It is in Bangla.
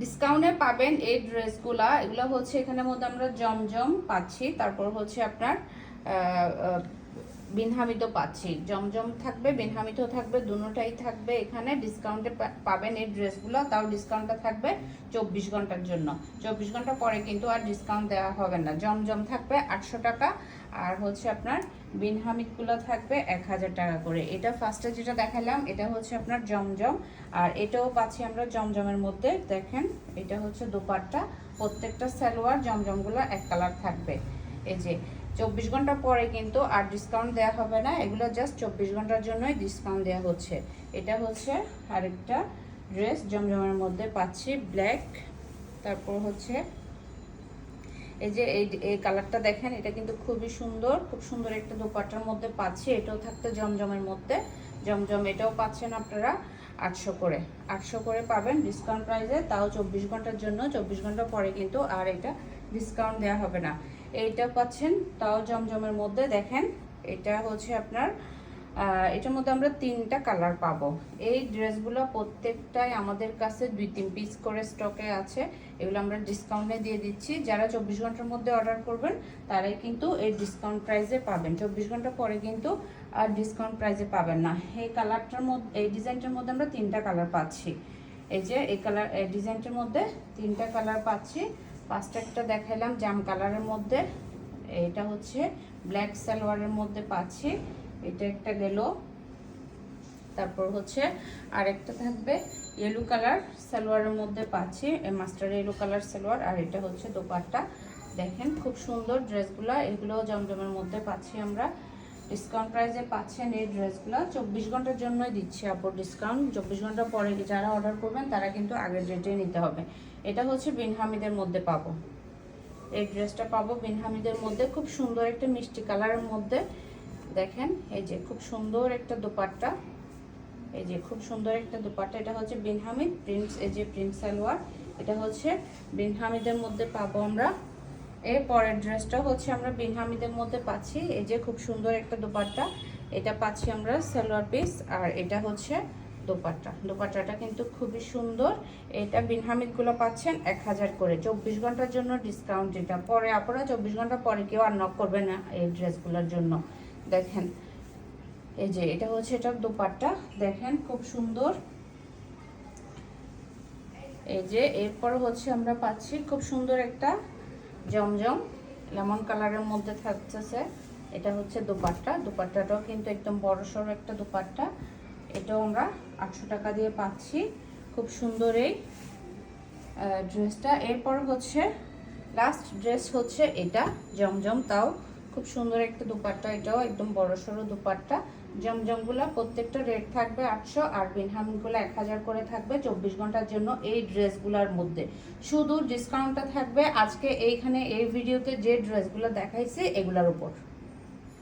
ডিসকাউন্টে পাবেন এই ড্রেসগুলা। এগুলো হচ্ছে এখানের মধ্যে আমরা জমজম পাচ্ছি, তারপর হচ্ছে আপনার বিনহামিদও পাচ্ছি। জমজম থাকবে, বিনহামিদও থাকবে, দুটোটাই থাকবে এখানে। ডিসকাউন্টে পাবেন এই ড্রেসগুলো, তাও ডিসকাউন্টটা থাকবে 24 ঘন্টার জন্য। 24 ঘন্টা পরে কিন্তু আর ডিসকাউন্ট দেওয়া হবে না। জমজম থাকবে 800 টাকা, আর হচ্ছে আপনার বিনহামিদগুলো থাকবে 1000 টাকা করে। এটা ফার্স্টে যেটা দেখালাম এটা হচ্ছে আপনার জমজম, আর এটাও পাচ্ছি আমরা জমজমের মধ্যে। দেখেন এটা হচ্ছে দোপাট্টা, প্রত্যেকটা সালোয়ার জমজমগুলো এক কালার থাকবে। এই যে 24 ঘন্টা পরে কিন্তু আর ডিসকাউন্ট দেওয়া হবে না, এগুলো জাস্ট 24 ঘন্টার জন্যই ডিসকাউন্ট দেওয়া হচ্ছে। এটা হচ্ছে আরেকটা ড্রেস জমজমের মধ্যে পাচ্ছি ব্ল্যাক, তারপর হচ্ছে এই যে এই কালারটা দেখেন, এটা কিন্তু খুবই সুন্দর, খুব সুন্দর একটা দোপাট্টার মধ্যে পাচ্ছি। এটাও থাকতে জমজমের মধ্যে, জমজম এটাও পাচ্ছেন আপনারা 800 করে। 800 করে পাবেন ডিসকাউন্ট প্রাইসে, তাও 24 ঘন্টার জন্য। 24 ঘন্টা পরে কিন্তু আর এটা ডিসকাউন্ট দেওয়া হবে না। এইটা পাচ্ছেন তাও জমজমের মধ্যে। দেখেন এটা হচ্ছে আপনার এটার মধ্যে আমরা 3টা কালার পাবো। এই ড্রেসগুলো প্রত্যেকটাই আমাদের কাছে 2-3 পিস করে স্টকে আছে। এগুলো আমরা ডিসকাউন্টে দিয়ে দিচ্ছি। যারা 24 ঘন্টার মধ্যে অর্ডার করবেন তারাই কিন্তু এই ডিসকাউন্ট প্রাইসে পাবেন। 24 ঘন্টা পরে কিন্তু আর ডিসকাউন্ট প্রাইসে পাবেন না। এই কালারটার মধ্যে, এই ডিজাইনটার মধ্যে আমরা 3টা কালার পাচ্ছি। এই যে এই কালার, এই ডিজাইনটার মধ্যে 3টা কালার পাচ্ছি। ফার্স্ট একটা দেখাইলাম জাম কালারের মধ্যে, এটা হচ্ছে ব্ল্যাক সালোয়ারের মধ্যে পাচ্ছি, এটা একটা গেল। তারপর হচ্ছে আরেকটা থাকবে ইয়েলো কালার সালোয়ারের মধ্যে পাচ্ছি, মাস্টার ইয়েলো কালার সালোয়ার, আর এটা হচ্ছে দোপাট্টা। দেখেন খুব সুন্দর ড্রেসগুলো, এগুলো জমজমের মধ্যে পাচ্ছি আমরা। ডিসকাউন্ট প্রাইসে পাচ্ছেন এই ড্রেসগুলো। 24 ঘন্টার জন্যই দিচ্ছি আপর ডিসকাউন্ট। 24 ঘন্টা পরে যারা অর্ডার করবেন তারা কিন্তু আগের রেটে নিতে হবে। এটা হচ্ছে বিনহামিদের মধ্যে পাবো, এই ড্রেসটা পাবো বিনহামিদের মধ্যে, খুব সুন্দর একটা মিষ্টি কালারের মধ্যে। দেখেন এই যে খুব সুন্দর একটা দোপাট্টা, এই যে খুব সুন্দর একটা দোপাট্টা। এটা হচ্ছে বিনহামিদ প্রিন্স, এই যে প্রিন্স সালোয়ার, এটা হচ্ছে বিনহামিদের মধ্যে পাবো আমরা। এর পরের ড্রেসটা হচ্ছে আমরা বিনহামিদের মধ্যে পাচ্ছি। এই যে খুব সুন্দর একটা দোপাট্টা, এটা পাচ্ছি আমরা সালোয়ার পিস, আর এটা হচ্ছে দোপাট্টা। দোপাট্টাটা কিন্তু খুবই সুন্দর। এটা বিনহামিদগুলো পাচ্ছেন 1000 করে। 24 ঘন্টার জন্য ডিসকাউন্ট। এটা পরে আপনারা 24 ঘন্টা পরে কেউ আর নক করবে না এই ড্রেসগুলোর জন্য। দেখেন এই যে এটা হচ্ছে এটার দোপাট্টা, দেখেন খুব সুন্দর। এই যে এরপর হচ্ছে আমরা পাচ্ছি খুব সুন্দর একটা জমজম লেমন কালারের মধ্যে থাকতেছে, এটা হচ্ছে দোপাট্টা। দোপাট্টাটাও কিন্তু একদম বড়সড় একটা দোপাট্টা। এটাও আমরা 800 টাকা দিয়ে পাচ্ছি। খুব সুন্দর এই ড্রেসটা। এরপর হচ্ছে লাস্ট ড্রেস হচ্ছে এটা জমজম, তাও খুব সুন্দর একটা দোপাট্টা। এটাও একদম বড়সড় দোপাট্টা। জমজমগুলো প্রত্যেকটা রেট থাকবে 800, আর বিনহামিগুলো 1000 করে থাকবে 24 ঘন্টার জন্য এই ড্রেসগুলোর মধ্যে। শুধু ডিসকাউন্টটা থাকবে আজকে এইখানে এই ভিডিওতে যে ড্রেসগুলো দেখাইছি এগুলোর উপর।